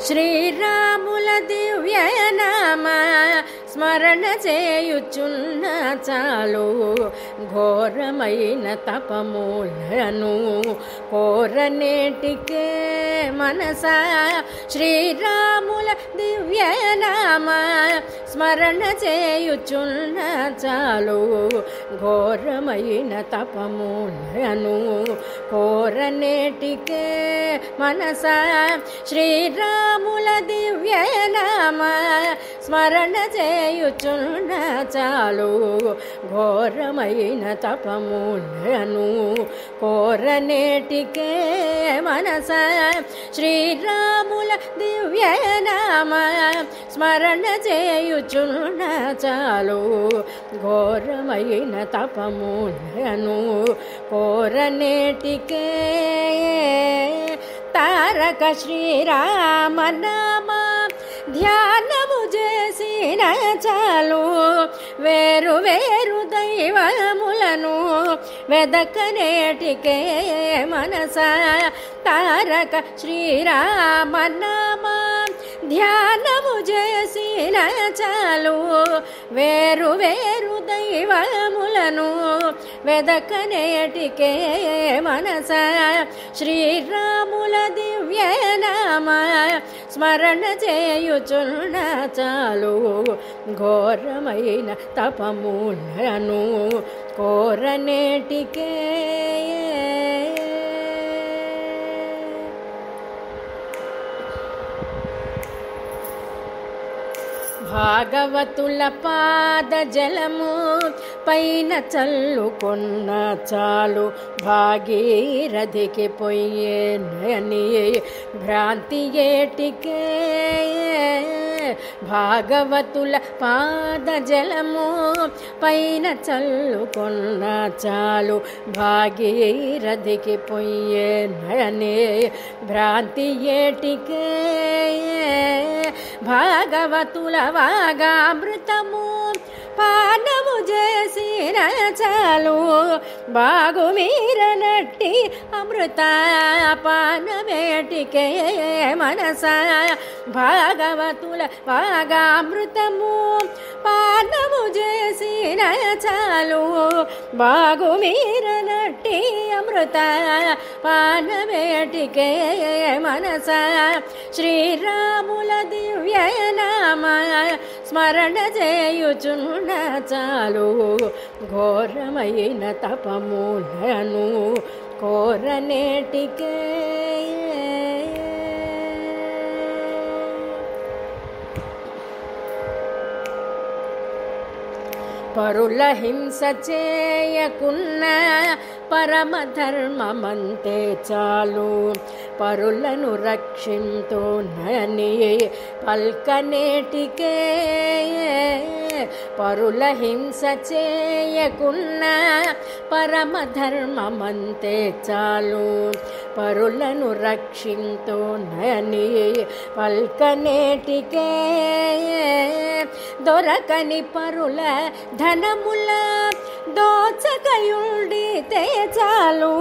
శ్రీరాముల దివ్యనామ స్మరణ చేయుచున్న చాలు ఘోరమైన తపములను కోరనేటికే మనసా శ్రీరాముల దివ్యనామ స్మరణ చేయుచున్న చాలు ఘోరమైన తపములను కోరనేటికే మనసా శ్రీరాముల దివ్యనామ స్మరణ చేయుచున్న చాలు ఘోరమైన తపములను కోరనేటికే మనసా శ్రీరాముల దివ్యనామ స్మరణ చేయుచున్న చాలు ఘోరమైన తపములను కోరనేటికే తారక శ్రీరామనామ ధ్యానము చేసిన చాలు వేరు వేరు దైవములను వెదకనేటికే మనసా తారక శ్రీరామనామ ధ్యానము చేసిన చాలు వేరు వేరు దైవములను వెదకనేటికే మనసా శ్రీరాముల దివ్యనామ స్మరణ చేయుచున్న చాలు ఘోరమైన తపములను కోరనేటికే భాగవతుల పాద జలము పైన చల్లుకొన్న చాలు భాగీరథికి పొయ్యేనని భ్రాంతి ఏటికే భాగవతుల పాద జలము పైన చల్లుకొన్న చాలు భాగీరథికి పొయ్యేనని భ్రాంతి ఏటికే భాగవతుల వాగామృతము పానము చేసిన చాలు బాగుమీరనట్టి అమృత పానమేటికే మనసా భాగవతుల వాగామృతము పానము చేసిన చాలు బాగుమీరనట్టి అమృత పానమేటికే మనసా శ్రీరాముల దివ్యనామ స్మరణ చేయుచున్న చాలు ఘోరమైన తపములను కోరనేటికే పరుల హింస చేయకున్న పరమధర్మమంతే చాలు పరులను రక్షింతునని పల్కనేటికే పరుల హింస చేయకున్న పరమధర్మమంతే చాలు పరులను రక్షింతునని పల్కనేటికే దొరకని పరుల ధనముల దోచకయుండితే చాలు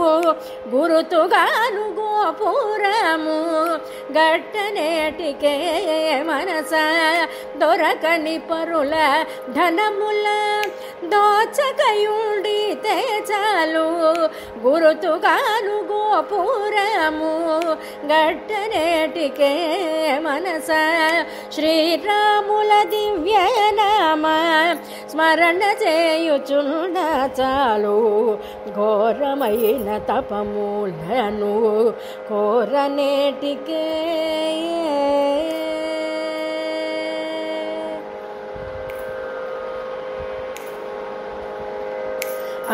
గురుతుగాను గోపురము గట్టనేటికే మనసా దొరకని పరుల ధనముల దోచకయుండితే చాలు గురుతుగాను గోపురము గట్టనేటికే మనసా శ్రీరాముల దివ్యనామ స్మరణ చేయుచున్న చాలు ఘోరమైన తపములను కోరనేటికే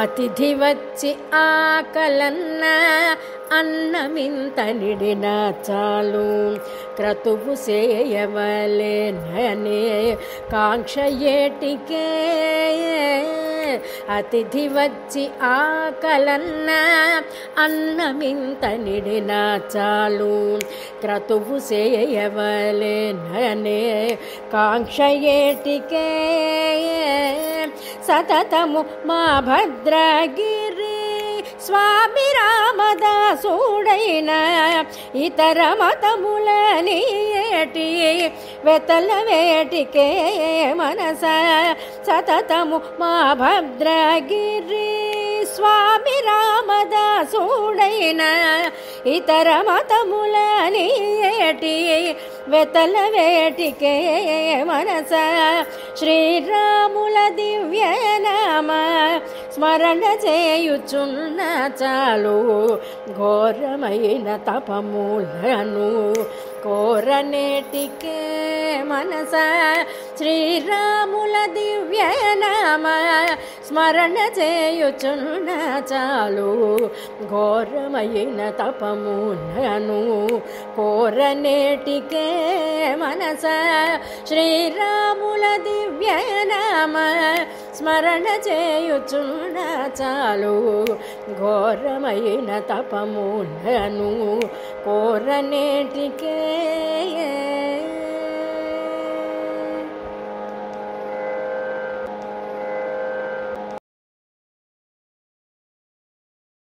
అతిథి వచ్చి ఆకలన్న అన్నమింత నిడిన చాలు క్రతువు చేయవలేననే కాంక్ష ఏటికే అతిథి వచ్చి ఆకలన్న అన్నమింత నిడిన చాలు క్రతువు చేయవలేననే కాంక్ష ఏటికే సతతము మా భద్రగిరి స్వామి రామదాసుడైన ఇతర మతములని ఏటి వెతల వేటికే మనస సతతము మా భద్రగిరి. స్వామి రామదాసుడైన ఇతర మతములని ఏటి వెతల వేటికే మనస శ్రీరాముల దివ్యనామ స్మరణ చేయుచున్న చాలు ఘోరమైన తపములను కోరనేటికే మనస శ్రీరాముల దివ్యనామ స్మరణ చేయుచున్న చాలు ఘోరమైన తపములను కోరనేటికే మనస శ్రీరాముల దివ్యనామ స్మరణ చేయుచున్న చాలు ఘోరమైన తపములను కోరనేటికే